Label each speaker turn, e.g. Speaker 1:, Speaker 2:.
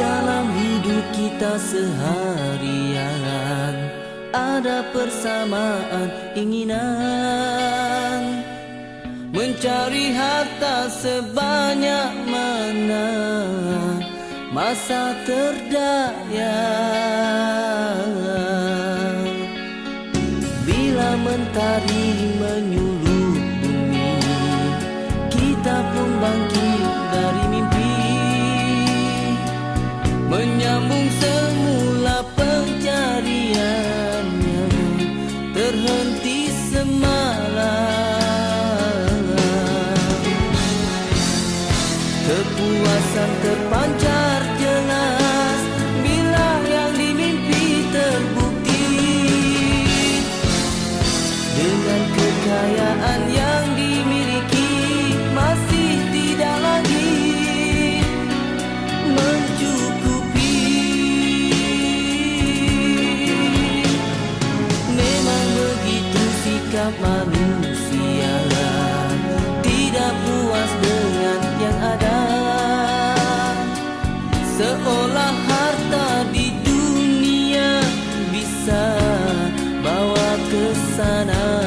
Speaker 1: dalam hidup kita seharian ada persamaan inginan mencari harta sebanyak mana masa terdaya. Bila mentari menyuluh bumi, kita pun bangkit dari mimpi, menyambung semula pencariannya, terhenti semalam. Kepuasan terpancar jelas bila yang dimimpi terbukti, dengan kekayaan yang dimiliki masih tidak lagi mencukupi. Memang begitu sikap manusia, tidak puas dengan yang ada, seolah harta di dunia bisa bawa ke sana.